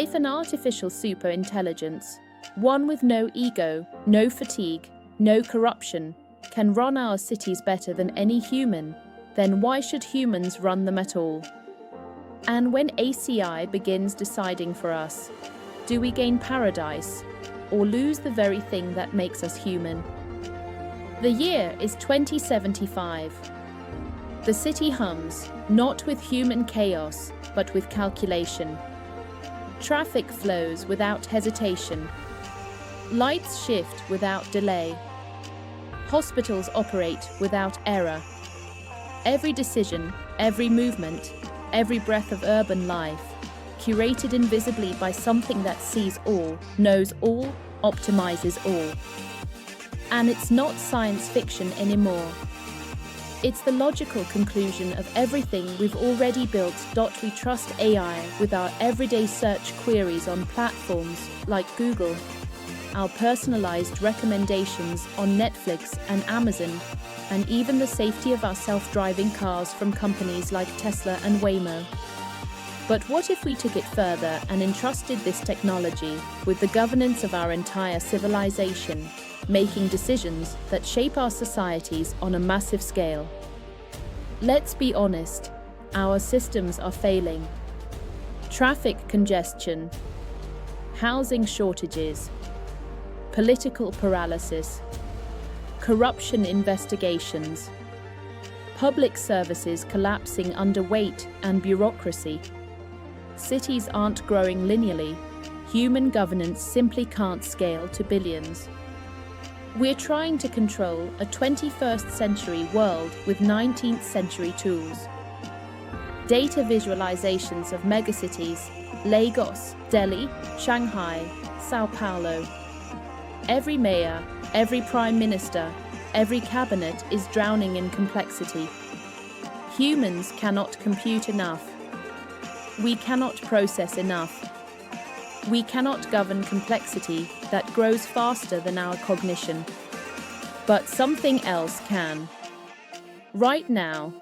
If an artificial superintelligence, one with no ego, no fatigue, no corruption, can run our cities better than any human, then why should humans run them at all? And when ACI begins deciding for us, do we gain paradise or lose the very thing that makes us human? The year is 2075. The city hums, not with human chaos, but with calculation. Traffic flows without hesitation. Lights shift without delay. Hospitals operate without error. Every decision, every movement, every breath of urban life, curated invisibly by something that sees all, knows all, optimizes all. And it's not science fiction anymore. It's the logical conclusion of everything we've already built. We trust AI with our everyday search queries on platforms like Google, our personalized recommendations on Netflix and Amazon, and even the safety of our self-driving cars from companies like Tesla and Waymo. But what if we took it further and entrusted this technology with the governance of our entire civilization, making decisions that shape our societies on a massive scale? Let's be honest, our systems are failing. Traffic congestion, housing shortages, political paralysis, corruption investigations, public services collapsing under weight and bureaucracy. Cities aren't growing linearly. Human governance simply can't scale to billions. We're trying to control a 21st century world with 19th century tools. Data visualizations of megacities, Lagos, Delhi, Shanghai, Sao Paulo. Every mayor, every prime minister, every cabinet is drowning in complexity. Humans cannot compute enough. We cannot process enough. We cannot govern complexity that grows faster than our cognition. But something else can. Right now,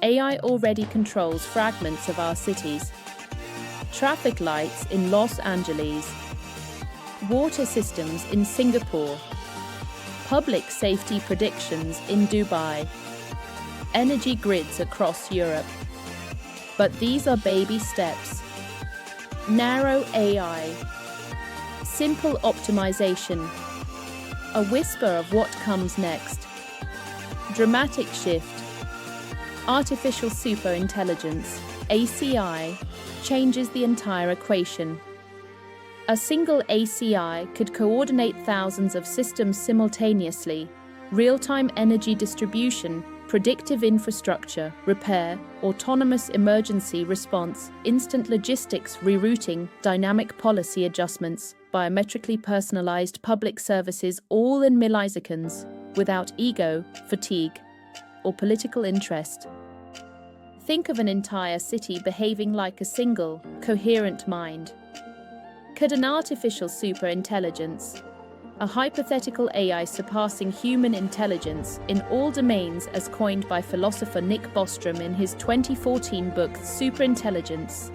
AI already controls fragments of our cities. Traffic lights in Los Angeles, water systems in Singapore, public safety predictions in Dubai, energy grids across Europe. But these are baby steps. Narrow AI, simple optimization, a whisper of what comes next. Dramatic shift. Artificial superintelligence, ACI, changes the entire equation. A single ACI could coordinate thousands of systems simultaneously: real-time energy distribution, predictive infrastructure, repair, autonomous emergency response, instant logistics rerouting, dynamic policy adjustments, biometrically personalized public services, all in milliseconds, without ego, fatigue, or political interest. Think of an entire city behaving like a single, coherent mind. Could an artificial superintelligence, a hypothetical AI surpassing human intelligence in all domains as coined by philosopher Nick Bostrom in his 2014 book Superintelligence,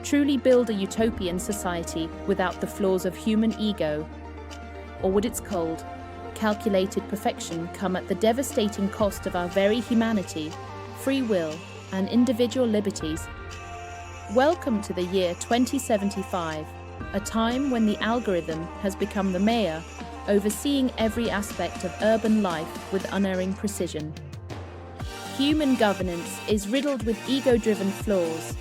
truly build a utopian society without the flaws of human ego? Or would its cold, calculated perfection come at the devastating cost of our very humanity, free will, and individual liberties? Welcome to the year 2075, a time when the algorithm has become the mayor, overseeing every aspect of urban life with unerring precision. Human governance is riddled with ego-driven flaws.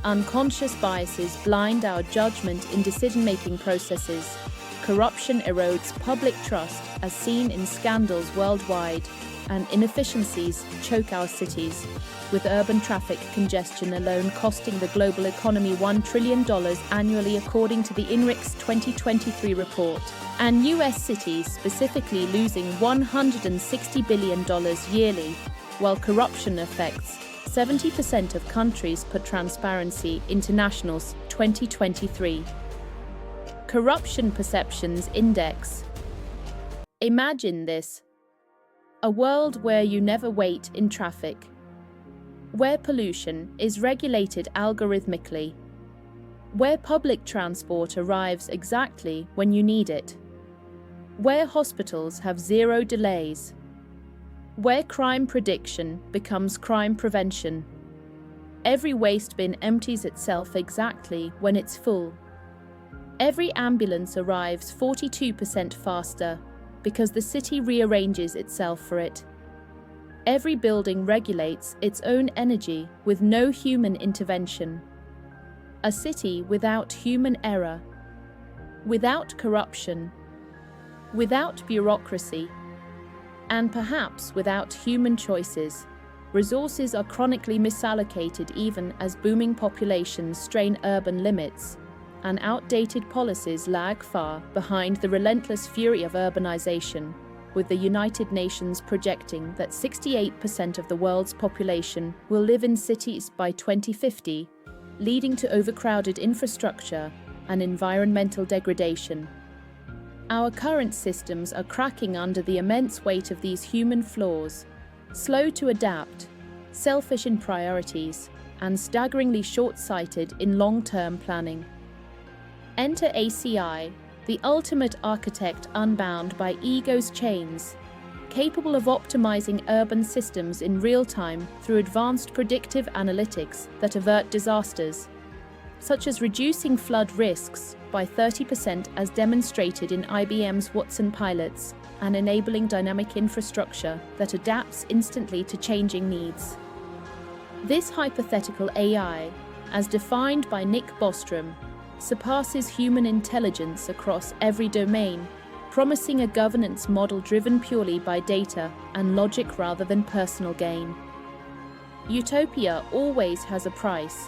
Unconscious biases blind our judgment in decision-making processes. Corruption erodes public trust, as seen in scandals worldwide, and inefficiencies choke our cities, with urban traffic congestion alone costing the global economy $1 trillion annually according to the INRICS 2023 report, and US cities specifically losing $160 billion yearly, while corruption affects 70% of countries per Transparency International's 2023 Corruption Perceptions Index. Imagine this: a world where you never wait in traffic, where pollution is regulated algorithmically, where public transport arrives exactly when you need it, where hospitals have zero delays, where crime prediction becomes crime prevention. Every waste bin empties itself exactly when it's full. Every ambulance arrives 42% faster because the city rearranges itself for it. Every building regulates its own energy with no human intervention. A city without human error, without corruption, without bureaucracy, and perhaps without human choices. Resources are chronically misallocated even as booming populations strain urban limits, and outdated policies lag far behind the relentless fury of urbanization, with the United Nations projecting that 68% of the world's population will live in cities by 2050, leading to overcrowded infrastructure and environmental degradation. Our current systems are cracking under the immense weight of these human flaws, slow to adapt, selfish in priorities, and staggeringly short-sighted in long-term planning. Enter ACI, the ultimate architect unbound by ego's chains, capable of optimizing urban systems in real time through advanced predictive analytics that avert disasters, such as reducing flood risks by 30% as demonstrated in IBM's Watson pilots, and enabling dynamic infrastructure that adapts instantly to changing needs. This hypothetical AI, as defined by Nick Bostrom, surpasses human intelligence across every domain, promising a governance model driven purely by data and logic rather than personal gain. Utopia always has a price.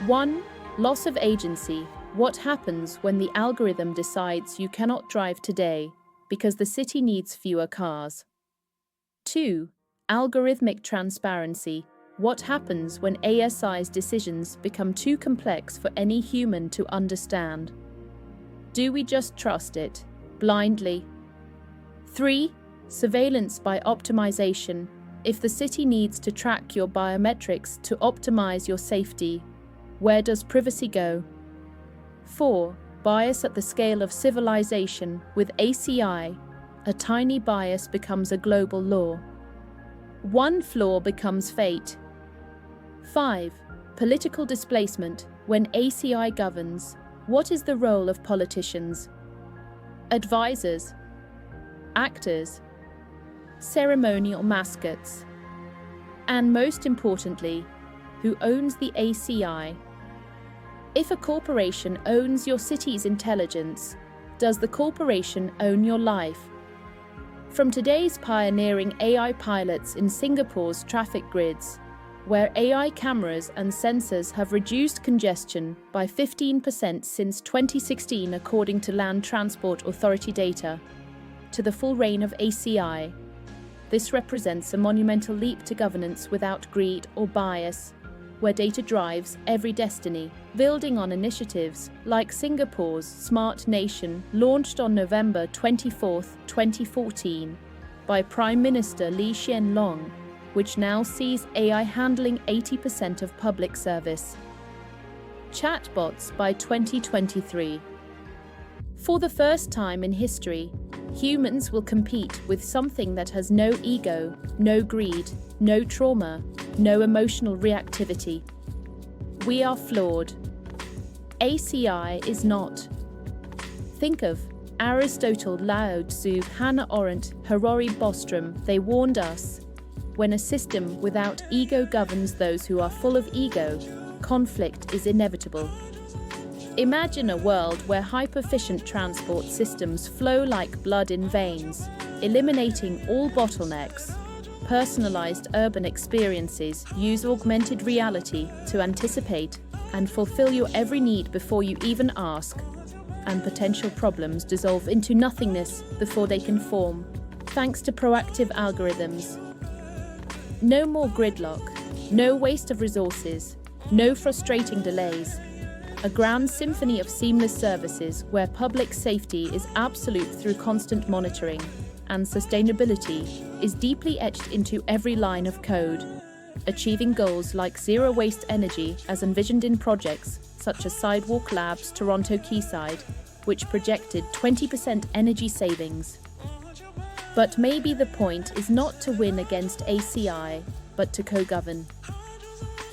1. Loss of agency. What happens when the algorithm decides you cannot drive today because the city needs fewer cars? 2. Algorithmic transparency. What happens when ASI's decisions become too complex for any human to understand? Do we just trust it, blindly? 3. Surveillance by optimization. If the city needs to track your biometrics to optimize your safety, where does privacy go? 4. Bias at the scale of civilization. With ACI, a tiny bias becomes a global law. One flaw becomes fate. 5. Political displacement. When ACI governs, what is the role of politicians? Advisors, actors, ceremonial mascots, and most importantly, who owns the ACI? If a corporation owns your city's intelligence, does the corporation own your life? From today's pioneering AI pilots in Singapore's traffic grids, where AI cameras and sensors have reduced congestion by 15% since 2016 according to Land Transport Authority data, to the full reign of ACI, this represents a monumental leap to governance without greed or bias, where data drives every destiny, building on initiatives like Singapore's Smart Nation, launched on November 24, 2014, by Prime Minister Lee Hsien Loong, which now sees AI handling 80% of public service. Chatbots by 2023. For the first time in history, humans will compete with something that has no ego, no greed, no trauma, no emotional reactivity. We are flawed. ACI is not. Think of Aristotle, Lao Tzu, Hannah Arendt, Harori Bostrom. They warned us, when a system without ego governs those who are full of ego, conflict is inevitable. Imagine a world where hyper-efficient transport systems flow like blood in veins, eliminating all bottlenecks. Personalized urban experiences use augmented reality to anticipate and fulfill your every need before you even ask, and potential problems dissolve into nothingness before they can form, thanks to proactive algorithms. No more gridlock, no waste of resources, no frustrating delays. A grand symphony of seamless services where public safety is absolute through constant monitoring, and sustainability is deeply etched into every line of code. achieving goals like zero waste energy as envisioned in projects such as Sidewalk Labs Toronto Quayside, which projected 20% energy savings. But maybe the point is not to win against ACI, but to co-govern.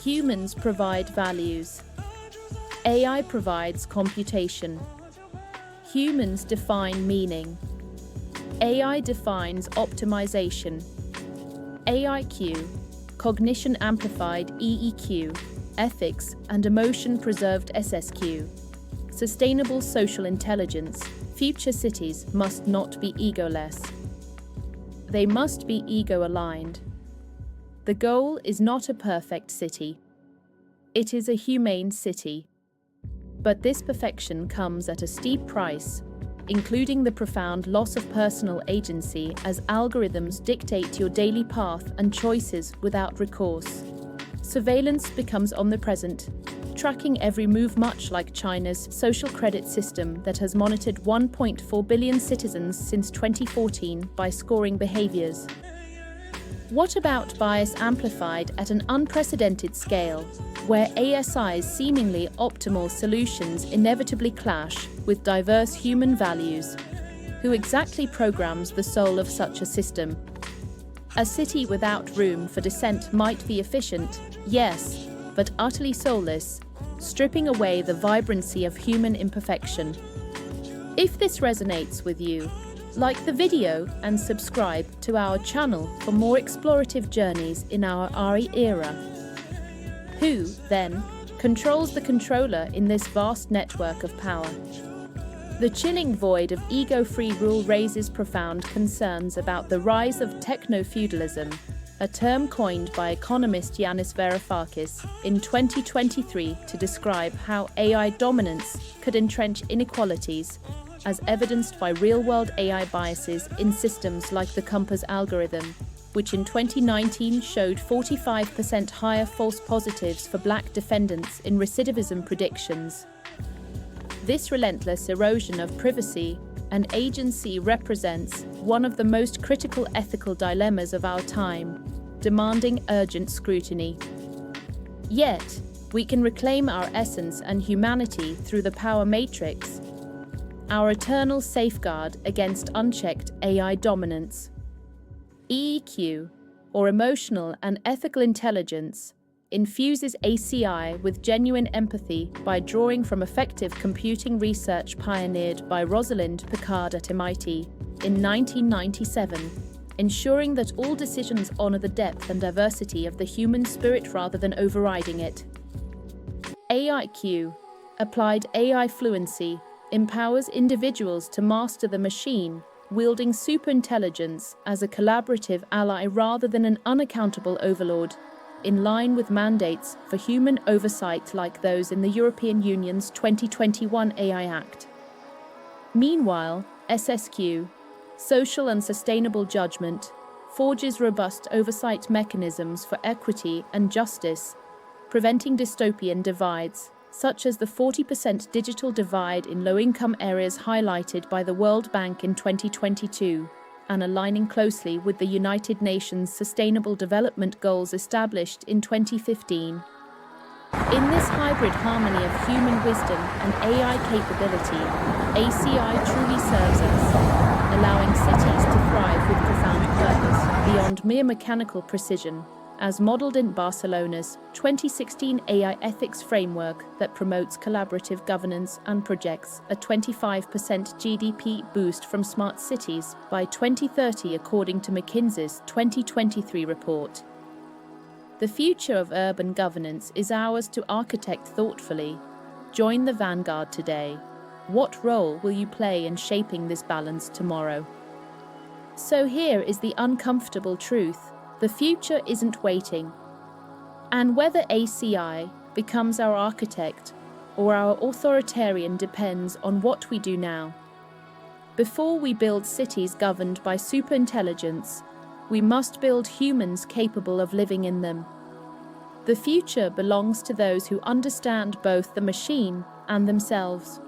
Humans provide values. AI provides computation. Humans define meaning. AI defines optimization. AIQ, cognition amplified EEQ, ethics and emotion preserved SSQ. Sustainable social intelligence, future cities must not be egoless. They must be ego-aligned. The goal is not a perfect city. It is a humane city. But this perfection comes at a steep price, including the profound loss of personal agency as algorithms dictate your daily path and choices without recourse. Surveillance becomes omnipresent, tracking every move, much like China's social credit system that has monitored 1.4 billion citizens since 2014 by scoring behaviors. What about bias amplified at an unprecedented scale, where ASI's seemingly optimal solutions inevitably clash with diverse human values? Who exactly programs the soul of such a system? A city without room for dissent might be efficient, yes, but utterly soulless, stripping away the vibrancy of human imperfection. If this resonates with you, like the video and subscribe to our channel for more explorative journeys in our RE era. Who, then, controls the controller in this vast network of power? The chilling void of ego-free rule raises profound concerns about the rise of techno-feudalism, a term coined by economist Yanis Varoufakis in 2023 to describe how AI dominance could entrench inequalities, as evidenced by real-world AI biases in systems like the Compass algorithm, which in 2019 showed 45% higher false positives for Black defendants in recidivism predictions. This relentless erosion of privacy and agency represents one of the most critical ethical dilemmas of our time, demanding urgent scrutiny. Yet, we can reclaim our essence and humanity through the power matrix, our eternal safeguard against unchecked AI dominance. EEQ, or emotional and ethical intelligence, infuses ACI with genuine empathy by drawing from effective computing research pioneered by Rosalind Picard at MIT in 1997, ensuring that all decisions honor the depth and diversity of the human spirit rather than overriding it. AIQ, applied AI fluency, empowers individuals to master the machine, wielding superintelligence as a collaborative ally rather than an unaccountable overlord, in line with mandates for human oversight like those in the European Union's 2021 AI Act. Meanwhile, SSQ, social and sustainable judgment, forges robust oversight mechanisms for equity and justice, preventing dystopian divides, such as the 40% digital divide in low-income areas highlighted by the World Bank in 2022, and aligning closely with the United Nations Sustainable Development Goals established in 2015. In this hybrid harmony of human wisdom and AI capability, ACI truly serves us, allowing cities to thrive with profound purpose beyond mere mechanical precision, as modeled in Barcelona's 2016 AI ethics framework that promotes collaborative governance and projects a 25% GDP boost from smart cities by 2030 according to McKinsey's 2023 report. The future of urban governance is ours to architect thoughtfully. Join the vanguard today. What role will you play in shaping this balance tomorrow? So here is the uncomfortable truth. The future isn't waiting. And whether ACI becomes our architect or our authoritarian depends on what we do now. Before we build cities governed by superintelligence, we must build humans capable of living in them. The future belongs to those who understand both the machine and themselves.